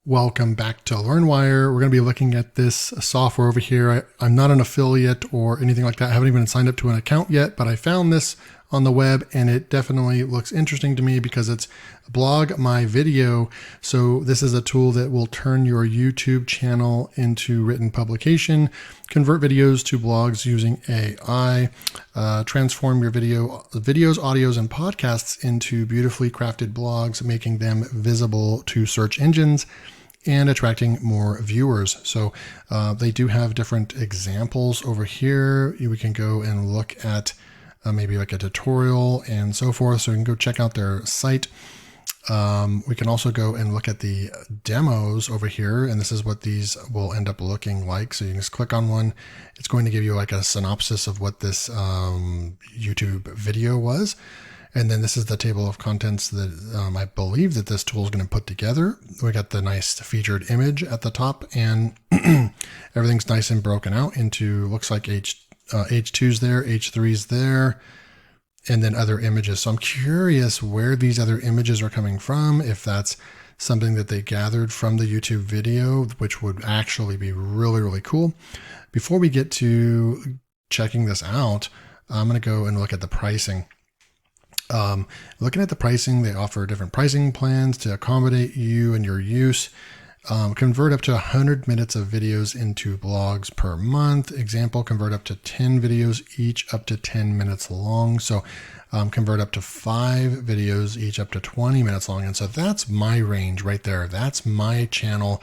Welcome back to LearnWire. We're going to be looking at this software over here. I'm not an affiliate or anything like that. I haven't even signed up to an account yet, but I found this on the web and it definitely looks interesting to me because it's Blog My Video. So this is a tool that will turn your YouTube channel into written publication, convert videos to blogs using AI, transform your videos, audios, and podcasts into beautifully crafted blogs, making them visible to search engines and attracting more viewers. So they do have different examples over here. We can go and look at maybe like a tutorial and so forth. So we can go check out their site. We can also go and look at the demos over here, and this is what these will end up looking like. So you can just click on one. It's going to give you like a synopsis of what this YouTube video was. And then this is the table of contents that I believe that this tool is going to put together. We got the nice featured image at the top, and everything's nice and broken out into, looks like H2's there, H3's there, and then other images. So I'm curious where these other images are coming from, if that's something that they gathered from the YouTube video, which would actually be really, really cool. Before we get to checking this out, I'm going to go and look at the pricing. Looking at the pricing, they offer different pricing plans to accommodate you and your use. Convert up to 100 minutes of videos into blogs per month. Example, convert up to 10 videos, each up to 10 minutes long. So convert up to 5 videos, each up to 20 minutes long. And so that's my range right there. That's my channel.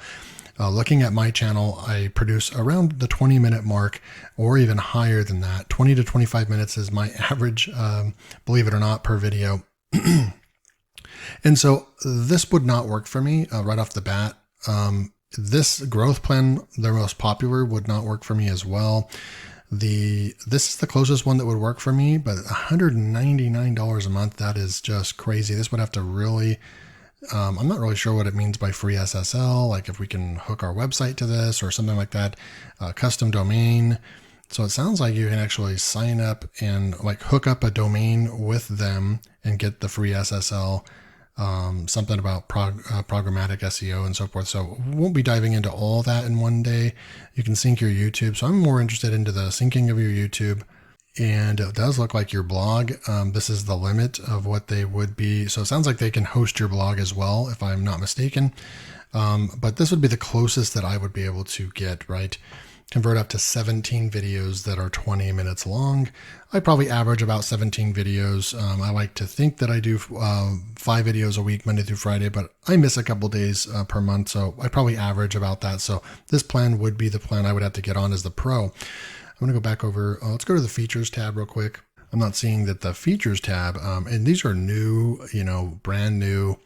Looking at my channel, I produce around the 20-minute mark or even higher than that. 20 to 25 minutes is my average, believe it or not, per video. And so this would not work for me right off the bat. This growth plan, the most popular, would not work for me as well. This is the closest one that would work for me, but $199 a month, that is just crazy. This would have to really, I'm not really sure what it means by free SSL, like if we can hook our website to this or something like that, custom domain. So it sounds like you can actually sign up and like hook up a domain with them and get the free SSL. Something about programmatic SEO and so forth. So we won't be diving into all that in one day. You can sync your YouTube. So I'm more interested into the syncing of your YouTube. And it does look like your blog. This is the limit of what they would be. So it sounds like they can host your blog as well, if I'm not mistaken. But this would be the closest that I would be able to get, right? Convert up to 17 videos that are 20 minutes long. I probably average about 17 videos. I like to think that I do 5 videos a week, Monday through Friday, but I miss a couple days per month. So I probably average about that. So this plan would be the plan I would have to get on as the pro. I'm going to go back over. Let's go to the features tab real quick. I'm not seeing that the features tab, and these are new, brand new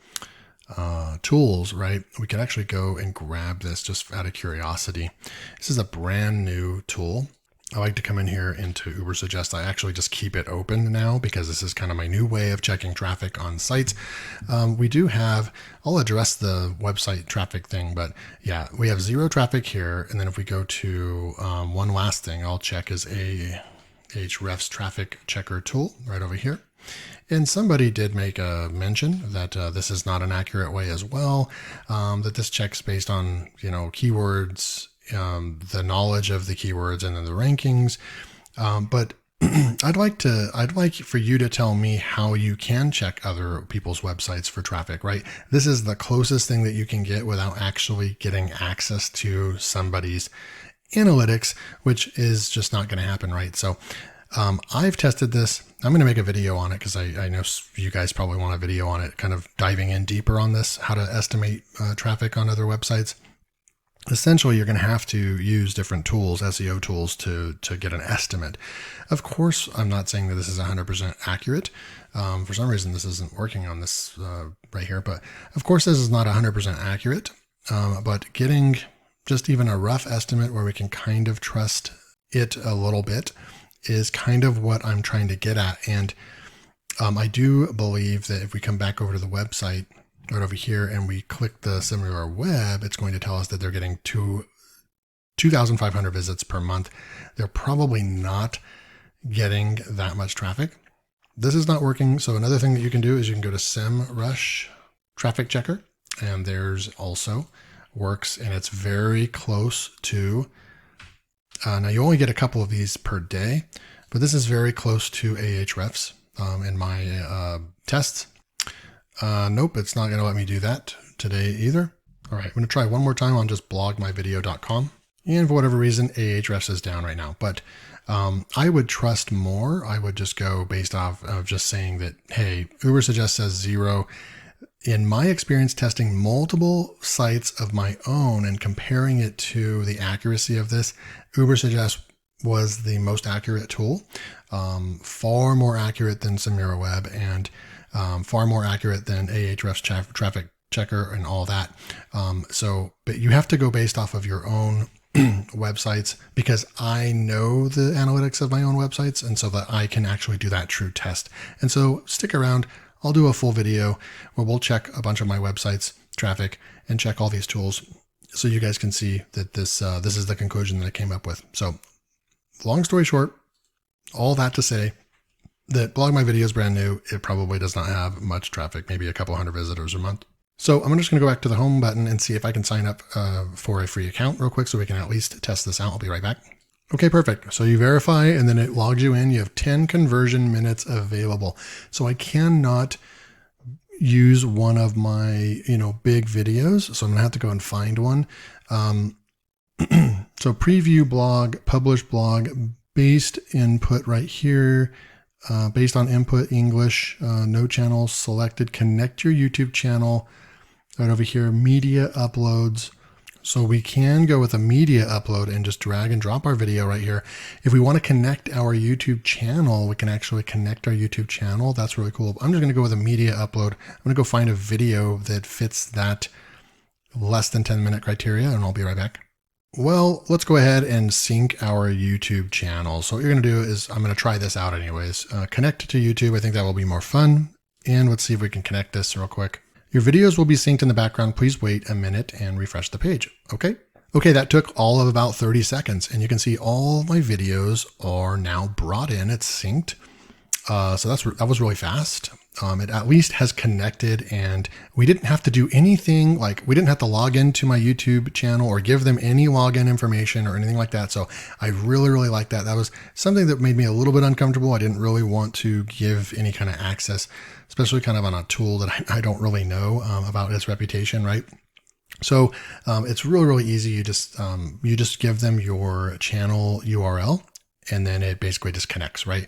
tools, right? We can actually go and grab this just out of curiosity. This is a brand new tool. I like to come in here into Ubersuggest. I actually just keep it open now because this is kind of my new way of checking traffic on sites. We do have, I'll address the website traffic thing, but yeah, we have 0 traffic here. And then if we go to one last thing, I'll check is Ahrefs traffic checker tool right over here. And somebody did make a mention that this is not an accurate way as well, that this checks based on, keywords, the knowledge of the keywords and then the rankings. But I'd like for you to tell me how you can check other people's websites for traffic, right? This is the closest thing that you can get without actually getting access to somebody's analytics, which is just not going to happen, right? So I've tested this. I'm going to make a video on it because I know you guys probably want a video on it, kind of diving in deeper on this, how to estimate traffic on other websites. Essentially, you're going to have to use different tools, SEO tools, to get an estimate. Of course, I'm not saying that this is 100% accurate. For some reason, this isn't working on this right here. But of course, this is not 100% accurate. But getting just even a rough estimate where we can kind of trust it a little bit is kind of what I'm trying to get at. And I do believe that if we come back over to the website right over here and we click the similar web, it's going to tell us that they're getting 2,500 visits per month. They're probably not getting that much traffic. This is not working. So another thing that you can do is you can go to SEMrush Traffic Checker, and there's also works, and it's very close to, now you only get a couple of these per day, but this is very close to Ahrefs in my tests. Nope, it's not going to let me do that today either. All right, I'm going to try one more time on just blogmyvideo.com. And for whatever reason, Ahrefs is down right now. But I would trust more. I would just go based off of just saying that, hey, Ubersuggest says 0. In my experience testing multiple sites of my own and comparing it to the accuracy of this, Ubersuggest was the most accurate tool, far more accurate than SimilarWeb, and far more accurate than Ahrefs traffic checker and all that. But you have to go based off of your own websites, because I know the analytics of my own websites, and so that I can actually do that true test. And so stick around. I'll do a full video where we'll check a bunch of my websites traffic and check all these tools, so you guys can see that this is the conclusion that I came up with. So long story short, all that to say that Blog My Video is brand new. It probably does not have much traffic, maybe a couple hundred visitors a month. So I'm just going to go back to the home button and see if I can sign up for a free account real quick so we can at least test this out. I'll be right back. Okay, perfect. So you verify and then it logs you in. You have 10 conversion minutes available. So I cannot use one of my, big videos. So I'm gonna have to go and find one. So preview blog, publish blog, based input right here. Based on input English, no channels selected, connect your YouTube channel right over here, media uploads. So we can go with a media upload and just drag and drop our video right here. If we want to connect our YouTube channel, we can actually connect our YouTube channel. That's really cool. I'm just going to go with a media upload. I'm going to go find a video that fits that less than 10-minute criteria, and I'll be right back. Well, let's go ahead and sync our YouTube channel. So what you're going to do is, I'm going to try this out anyways. Connect to YouTube. I think that will be more fun. And let's see if we can connect this real quick. Your videos will be synced in the background. Please wait a minute and refresh the page. Okay. Okay, that took all of about 30 seconds. And you can see all my videos are now brought in. It's synced. So that was really fast. It at least has connected, and we didn't have to do anything, like we didn't have to log into my YouTube channel or give them any login information or anything like that. So I really, really like that. That was something that made me a little bit uncomfortable. I didn't really want to give any kind of access, especially kind of on a tool that I don't really know about its reputation, right? So it's really, really easy. You just give them your channel URL, and then it basically just connects, right?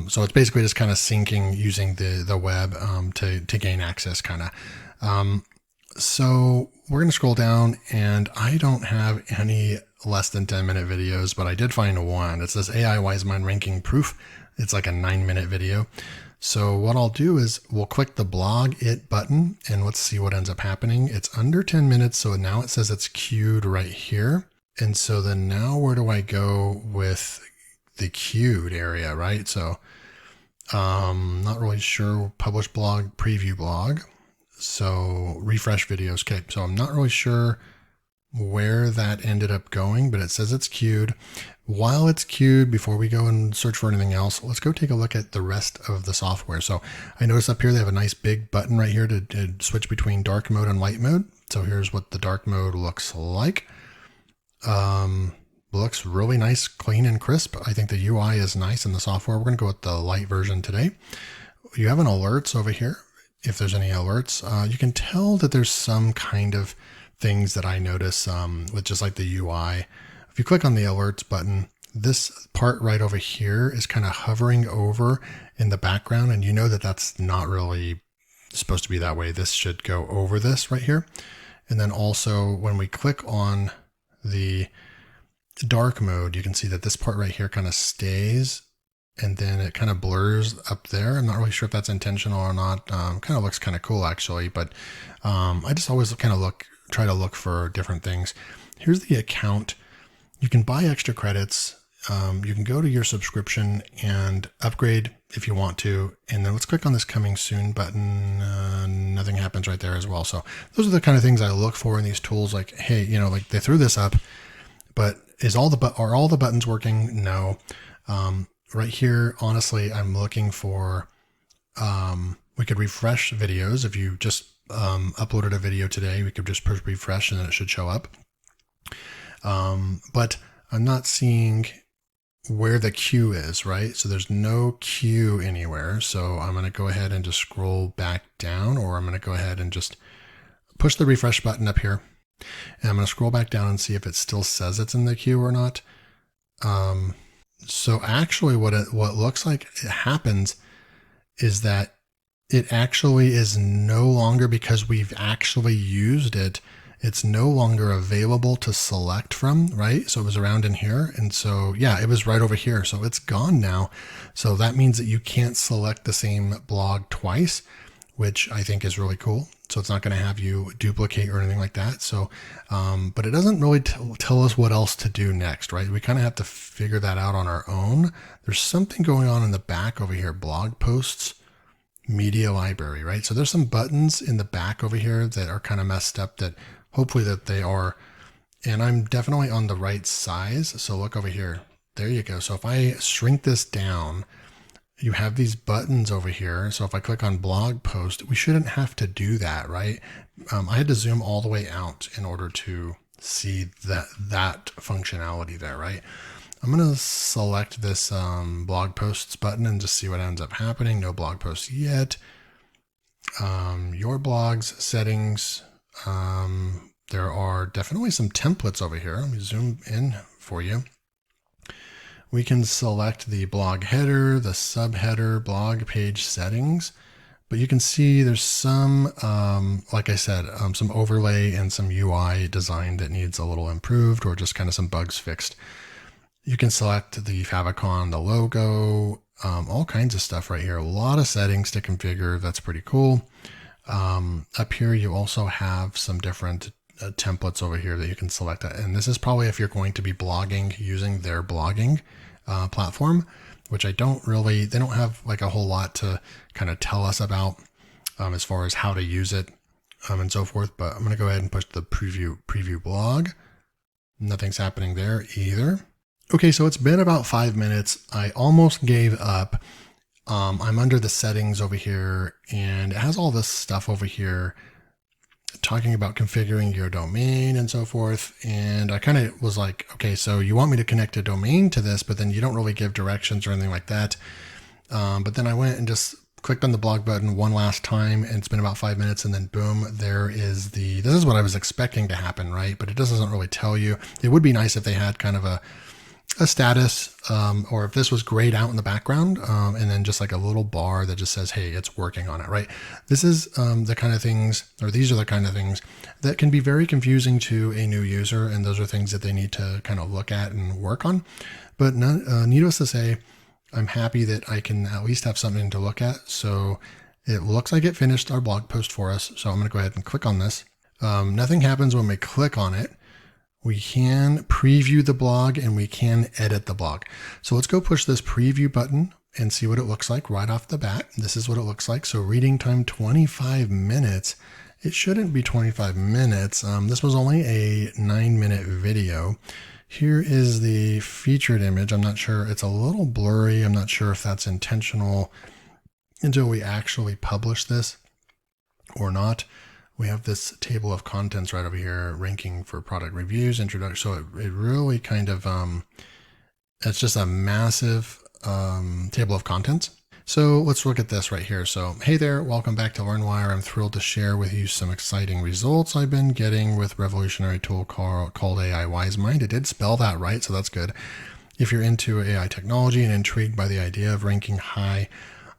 So it's basically just kind of syncing using the web to gain access kind of. So we're going to scroll down, and I don't have any less than 10-minute videos, but I did find one. It says AI Wiseman ranking proof. It's like a 9-minute video. So what I'll do is we'll click the blog it button, and let's see what ends up happening. It's under 10 minutes. So now it says it's queued right here. And so then now where do I go with the queued area, right? So not really sure. Publish blog, preview blog. So refresh videos. Okay, so I'm not really sure where that ended up going, but it says it's queued. While it's queued, before we go and search for anything else, let's go take a look at the rest of the software. So I noticed up here they have a nice big button right here to switch between dark mode and light mode. So here's what the dark mode looks like. Looks really nice, clean and crisp. I think the UI is nice in the software. We're going to go with the light version today. You have an alerts over here. If there's any alerts, you can tell that there's some kind of things that I notice with just like the UI. If you click on the alerts button, this part right over here is kind of hovering over in the background, and you know that that's not really supposed to be that way. This should go over this right here. And then also when we click on the dark mode, you can see that this part right here kind of stays, and then it kind of blurs up there. I'm not really sure if that's intentional or not. Kind of looks kind of cool actually, but I just always kind of try to look for different things. Here's the account. You can buy extra credits. You can go to your subscription and upgrade if you want to. And then let's click on this coming soon button. Nothing happens right there as well. So those are the kind of things I look for in these tools. Like, hey, like they threw this up, but are all the buttons working? No. Right here, honestly, I'm looking for, we could refresh videos. If you just uploaded a video today. We could just push refresh and then it should show up. But I'm not seeing where the queue is, right? So there's no queue anywhere. So I'm going to go ahead and just scroll back down, or I'm going to go ahead and just push the refresh button up here. And I'm going to scroll back down and see if it still says it's in the queue or not. So actually what looks like it happens is that it actually is no longer, because we've actually used it, it's no longer available to select from, right? So it was around in here. And so, yeah, it was right over here. So it's gone now. So that means that you can't select the same blog twice, which I think is really cool. So it's not going to have you duplicate or anything like that. So, but it doesn't really tell us what else to do next, right? We kind of have to figure that out on our own. There's something going on in the back over here, blog posts, media library, right? So there's some buttons in the back over here that are kind of messed up, that hopefully that they are, and I'm definitely on the right size. So look over here. There you go. So if I shrink this down, you have these buttons over here. So if I click on blog post, we shouldn't have to do that, right? I had to zoom all the way out in order to see that functionality there, right? I'm going to select this blog posts button and just see what ends up happening. No blog posts yet. Your blogs settings. There are definitely some templates over here. Let me zoom in for you. We can select the blog header, the subheader, blog page settings, but you can see there's some, like I said, some overlay and some UI design that needs a little improved, or just kind of some bugs fixed. You can select the favicon, the logo, all kinds of stuff right here. A lot of settings to configure. That's pretty cool. Up here, you also have some different templates over here that you can select. And this is probably if you're going to be blogging using their blogging platform, which they don't have like a whole lot to kind of tell us about as far as how to use it and so forth. But I'm going to go ahead and push the preview blog. Nothing's happening there either. Okay, so it's been about 5 minutes. I almost gave up. I'm under the settings over here, and it has all this stuff over here talking about configuring your domain and so forth. And I kind of was like, okay, so you want me to connect a domain to this, but then you don't really give directions or anything like that. But then I went and just clicked on the blog button one last time, and it's been about 5 minutes, and then boom, this is what I was expecting to happen, right? But it doesn't really tell you. It would be nice if they had kind of a status, or if this was grayed out in the background, and then just like a little bar that just says, hey, it's working on it, right? This is the kind of things, or these are the kind of things that can be very confusing to a new user, and those are things that they need to kind of look at and work on. But needless to say, I'm happy that I can at least have something to look at. So it looks like it finished our blog post for us. So I'm going to go ahead and click on this. Nothing happens when we click on it. We can preview the blog and we can edit the blog. So let's go push this preview button and see what it looks like right off the bat. This is what it looks like. So reading time 25 minutes. It shouldn't be 25 minutes. This was only a 9-minute video. Here is the featured image. I'm not sure. It's a little blurry. I'm not sure if that's intentional until we actually publish this or not. We have this table of contents right over here, ranking for product reviews, introduction. So it really kind of, it's just a massive table of contents. So let's look at this right here. So, hey there, welcome back to LearnWire. I'm thrilled to share with you some exciting results I've been getting with revolutionary tool called AI WiseMind. It did spell that right, so that's good. If you're into AI technology and intrigued by the idea of ranking high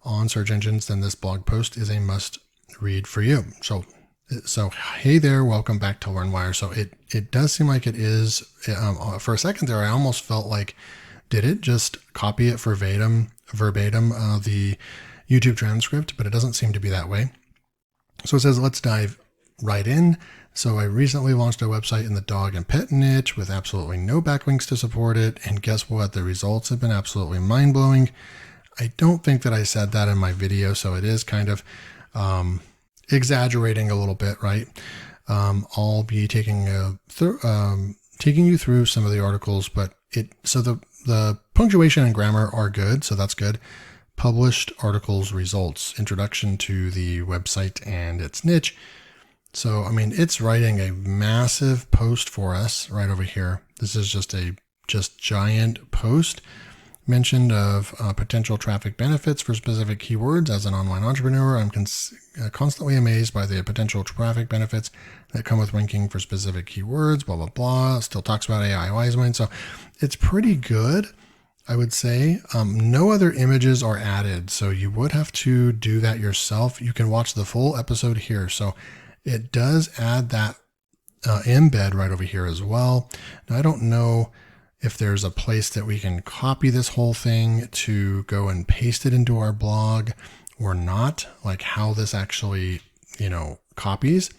on search engines, then this blog post is a must read for you. So hey there, welcome back to LearnWire. So it does seem like it is, for a second there, I almost felt like, did it just copy it verbatim the YouTube transcript, but it doesn't seem to be that way. So it says, let's dive right in. So I recently launched a website in the dog and pet niche with absolutely no backlinks to support it. And guess what? The results have been absolutely mind-blowing. I don't think that I said that in my video, so it is kind of exaggerating a little bit, right? I'll be taking you through some of the articles, but so the punctuation and grammar are good, so that's good. published articles results, introduction to the website and its niche. So, I mean, it's writing a massive post for us right over here. This is just giant post mentioned of potential traffic benefits for specific keywords. As an online entrepreneur, I'm constantly amazed by the potential traffic benefits that come with ranking for specific keywords, blah, blah, blah. Still talks about AI Wisemind. So it's pretty good, I would say. No other images are added, so you would have to do that yourself. You can watch the full episode here. So it does add that embed right over here as well. Now, I don't know if there's a place that we can copy this whole thing to go and paste it into our blog or not, like how this actually, copies.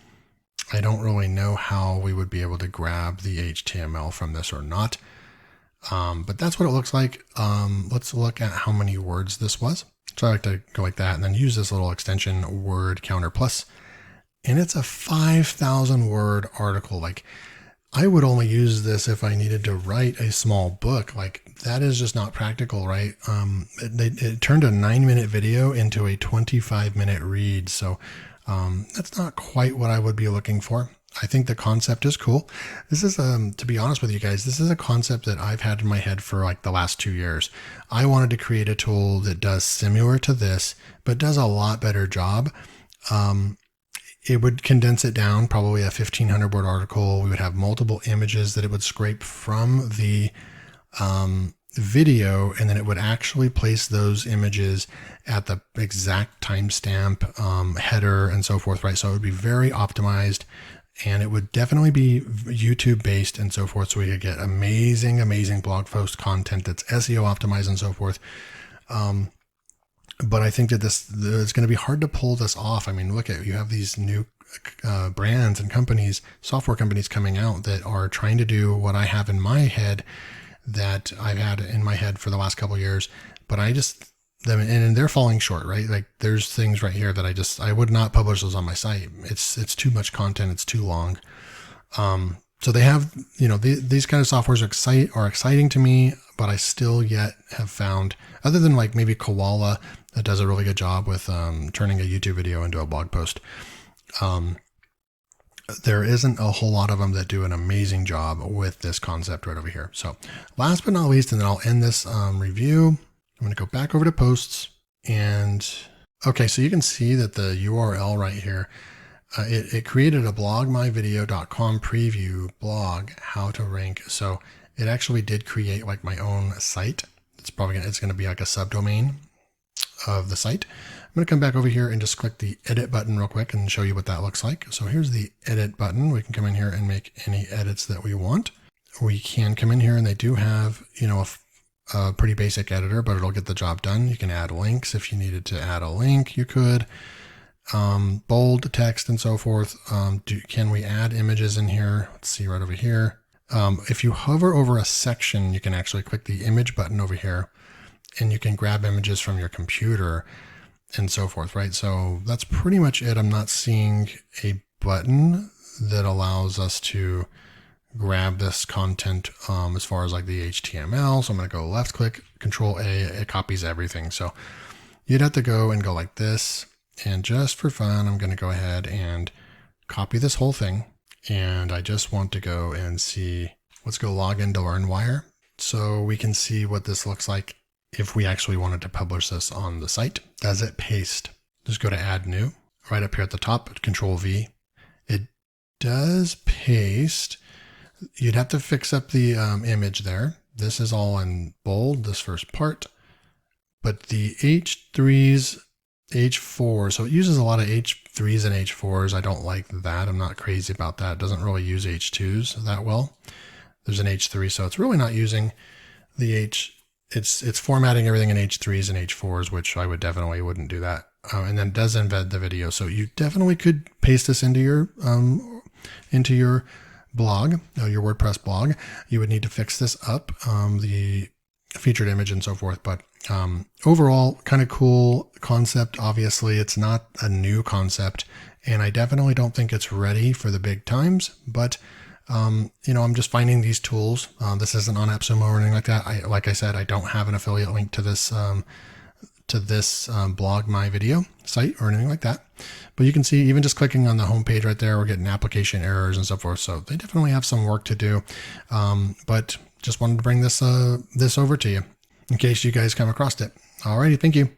I don't really know how we would be able to grab the HTML from this or not. But that's what it looks like. Let's look at how many words this was. So I like to go like that and then use this little extension word counter plus. And it's a 5,000 word article. Like, I would only use this if I needed to write a small book. Like, that is just not practical, right? It turned a 9-minute video into a 25-minute read. So that's not quite what I would be looking for. I think the concept is cool. This is, to be honest with you guys, this is a concept that I've had in my head for like the last 2 years. I wanted to create a tool that does similar to this, but does a lot better job. It would condense it down, probably a 1,500 word article. We would have multiple images that it would scrape from the video, and then it would actually place those images at the exact timestamp, header, and so forth, right? So it would be very optimized, and it would definitely be YouTube based and so forth. So we could get amazing, amazing blog post content that's SEO optimized and so forth. But I think that it's going to be hard to pull this off. I mean, look at, you have these new brands and companies, software companies coming out that are trying to do what I have in my head, that I've had in my head for the last couple of years, but and they're falling short, right? Like, there's things right here that I would not publish those on my site. It's too much content. It's too long. So they have, these kind of softwares are exciting to me, but I still yet have found, other than like maybe Koala, that does a really good job with turning a YouTube video into a blog post. There isn't a whole lot of them that do an amazing job with this concept right over here. So last but not least, and then I'll end this review, I'm going to go back over to posts, and okay, so you can see that the URL right here, it created a blogmyvideo.com preview blog, how to rank. So it actually did create like my own site. It's going to be like a subdomain of the site. I'm going to come back over here and just click the edit button real quick and show you what that looks like. So here's the edit button. We can come in here and make any edits that we want. We can come in here, and they do have, a pretty basic editor, but it'll get the job done. You can add links. If you needed to add a link, you could. Bold text and so forth. Can we add images in here? Let's see right over here. If you hover over a section, you can actually click the image button over here, and you can grab images from your computer and so forth, right? So that's pretty much it. I'm not seeing a button that allows us to grab this content as far as like the HTML. So I'm going to go left click, Control A, it copies everything. So you'd have to go and go like this. And just for fun, I'm going to go ahead and copy this whole thing. And I just want to go and see, let's go log into LearnWire so we can see what this looks like if we actually wanted to publish this on the site. Does it paste? Just go to add new, right up here at the top, Control V. It does paste. You'd have to fix up the image there. This is all in bold, this first part, but the H3s, H4, so it uses a lot of H3s and H4s. I don't like that. I'm not crazy about that. It doesn't really use H2s that well. There's an H3, so it's really not using the it's formatting everything in H3s and H4s, which I wouldn't do that. And then it does embed the video. So you definitely could paste this into your blog, your WordPress blog. You would need to fix this up, the featured image and so forth. But overall, kind of cool concept. Obviously, it's not a new concept, and I definitely don't think it's ready for the big times. But I'm just finding these tools. This isn't on AppSumo or anything like that. Like I said, I don't have an affiliate link to this to this blog my video site or anything like that. But you can see even just clicking on the home page right there, we're getting application errors and so forth. So they definitely have some work to do. But just wanted to bring this over to you in case you guys come across it. Alrighty, thank you.